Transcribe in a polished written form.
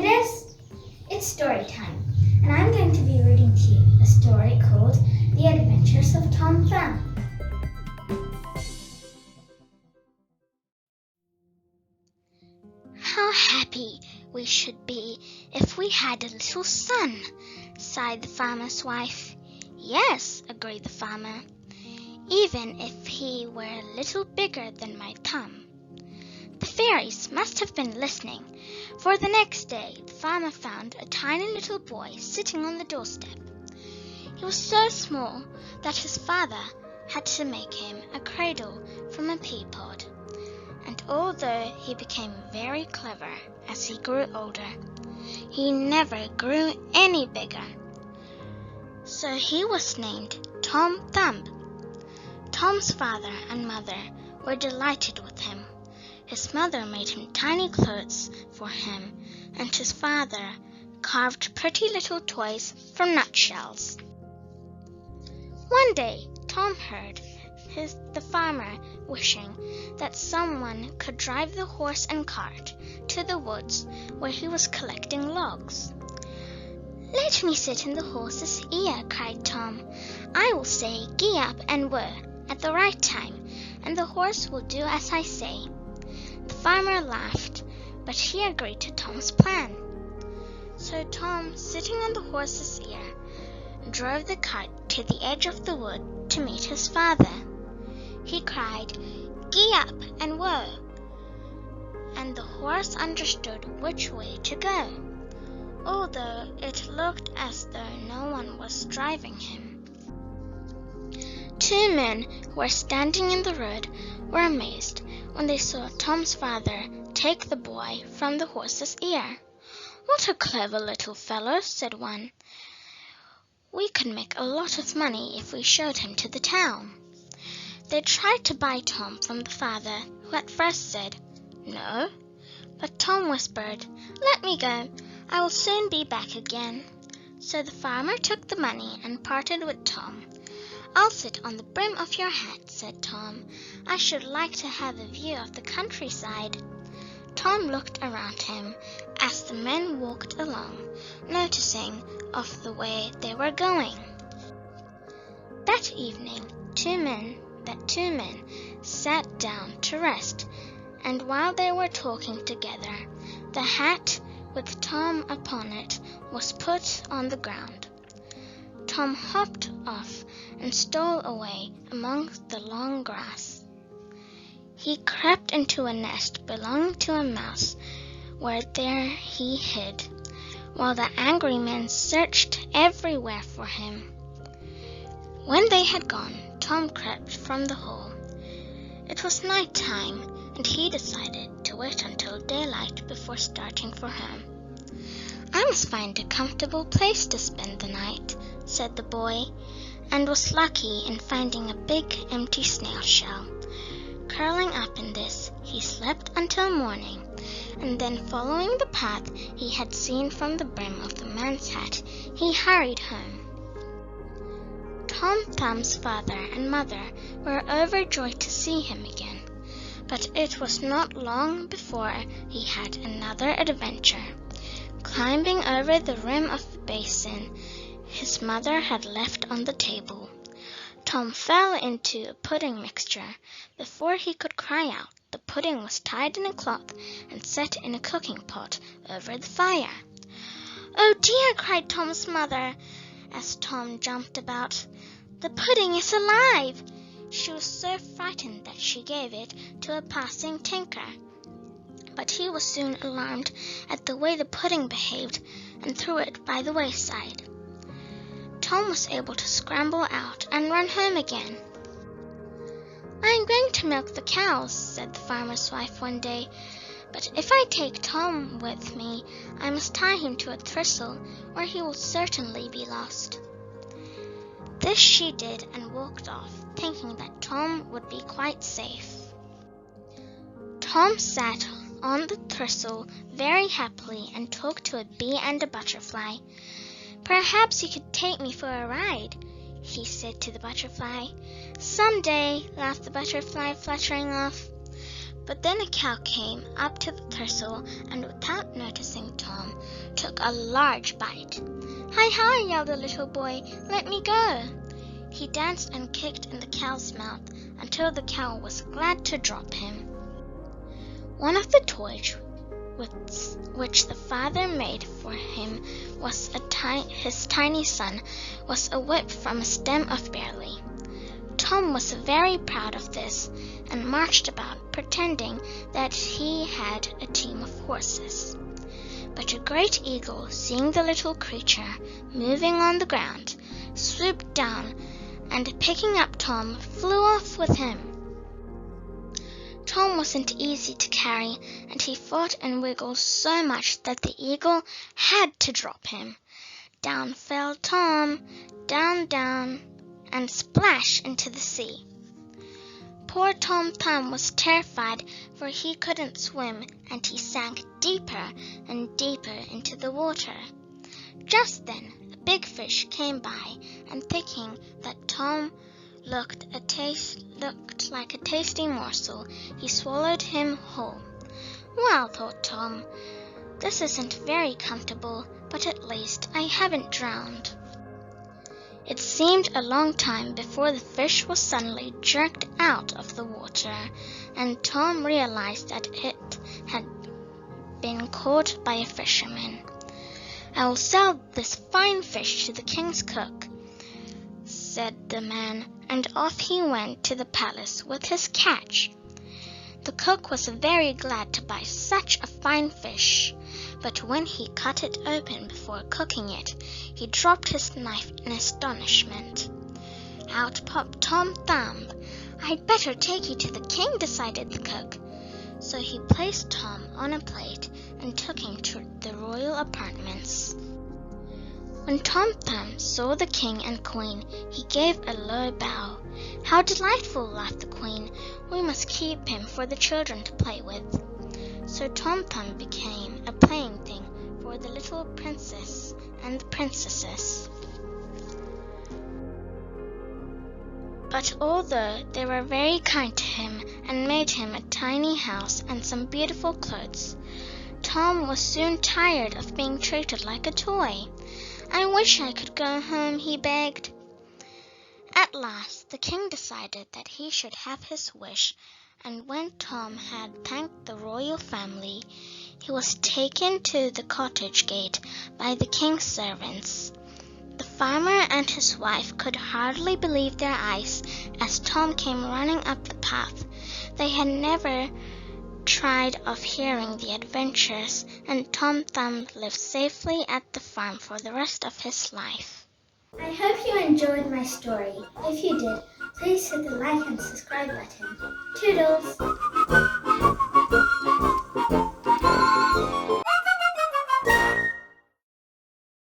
kiddos? It's story time, and I'm going to be reading to you a story called The Adventures of Tom Thumb. How happy we should be if we had a little son, sighed the farmer's wife. Yes, agreed the farmer, even if he were a little bigger than my thumb. The fairies must have been listening, for the next day the farmer found a tiny little boy sitting on the doorstep. He was so small that his father had to make him a cradle from a pea pod. And although he became very clever as he grew older, he never grew any bigger. So he was named Tom Thumb. Tom's father and mother were delighted with him. His mother made him tiny clothes for him, and his father carved pretty little toys from nutshells. One day, Tom heard the farmer wishing that someone could drive the horse and cart to the woods where he was collecting logs. "Let me sit in the horse's ear," cried Tom. "I will say gee up and whir at the right time, and the horse will do as I say." The farmer laughed, but he agreed to Tom's plan. So Tom, sitting on the horse's ear, drove the cart to the edge of the wood to meet his father. He cried, "Gee up and whir," and the horse understood which way to go, although it looked as though no one was driving him. Two men who were standing in the road were amazed when they saw Tom's father take the boy from the horse's ear. "What a clever little fellow," said one. "We could make a lot of money if we showed him to the town." They tried to buy Tom from the father, who at first said no, but Tom whispered, "Let me go, I will soon be back again." So the farmer took the money and parted with Tom. "I'll sit on the brim of your hat," said Tom. "I should like to have a view of the countryside." Tom looked around him as the men walked along, noticing of the way they were going. That evening, two men sat down to rest, and while they were talking together, the hat with Tom upon it was put on the ground. Tom hopped off and stole away among the long grass. He crept into a nest belonging to a mouse, where there he hid, while the angry men searched everywhere for him. When they had gone, Tom crept from the hole. It was night time, and he decided to wait until daylight before starting for home. "I must find a comfortable place to spend the night," said the boy, and was lucky in finding a big empty snail shell. Curling up in this, he slept until morning, and then following the path he had seen from the brim of the man's hat, he hurried home. Tom Thumb's father and mother were overjoyed to see him again, but it was not long before he had another adventure. Climbing over the rim of the basin his mother had left on the table, Tom fell into a pudding mixture. Before he could cry out, the pudding was tied in a cloth and set in a cooking pot over the fire. "Oh dear!" cried Tom's mother as Tom jumped about. "The pudding is alive!" She was so frightened that she gave it to a passing tinker, but he was soon alarmed at the way the pudding behaved and threw it by the wayside. Tom was able to scramble out and run home again. "I'm going to milk the cows," said the farmer's wife one day, "but if I take Tom with me, I must tie him to a thistle, or he will certainly be lost." This she did and walked off, thinking that Tom would be quite safe. Tom sat on the thistle very happily and talked to a bee and a butterfly. "Perhaps you could take me for a ride," he said to the butterfly. "Some day," laughed the butterfly, fluttering off. But then a cow came up to the thistle, and without noticing Tom, took a large bite. "Hi, hi," yelled the little boy. "Let me go." He danced and kicked in the cow's mouth until the cow was glad to drop him. One of the toys which the father made for him was his tiny son was a whip from a stem of barley. Tom was very proud of this and marched about pretending that he had a team of horses. But a great eagle, seeing the little creature moving on the ground, swooped down and, picking up Tom, flew off with him. Tom wasn't easy to carry, and he fought and wiggled so much that the eagle had to drop him. Down fell Tom, down, down, and splash into the sea. Poor Tom Thumb was terrified, for he couldn't swim, and he sank deeper and deeper into the water. Just then a big fish came by, and thinking that Tom looked like a tasty morsel, he swallowed him whole. "Well," thought Tom, "this isn't very comfortable, but at least I haven't drowned." It seemed a long time before the fish was suddenly jerked out of the water, and Tom realized that it had been caught by a fisherman. "I will sell this fine fish to the king's cook," said the man, and off he went to the palace with his catch. The cook was very glad to buy such a fine fish, but when he cut it open before cooking it, he dropped his knife in astonishment. Out popped Tom Thumb. "I'd better take you to the king," decided the cook. So he placed Tom on a plate and took him to the royal apartments. When Tom Thumb saw the king and queen, he gave a low bow. "How delightful," laughed the queen. "We must keep him for the children to play with." So Tom Thumb became a playing thing for the little princess and the princesses. But although they were very kind to him and made him a tiny house and some beautiful clothes, Tom was soon tired of being treated like a toy. "I wish I could go home," he begged. At last the king decided that he should have his wish, and when Tom had thanked the royal family, he was taken to the cottage gate by the king's servants. The farmer and his wife could hardly believe their eyes as Tom came running up the path. They had never tried of hearing the adventures, and Tom Thumb lived safely at the farm for the rest of his life. I hope you enjoyed my story. If you did, please hit the like and subscribe button. Toodles!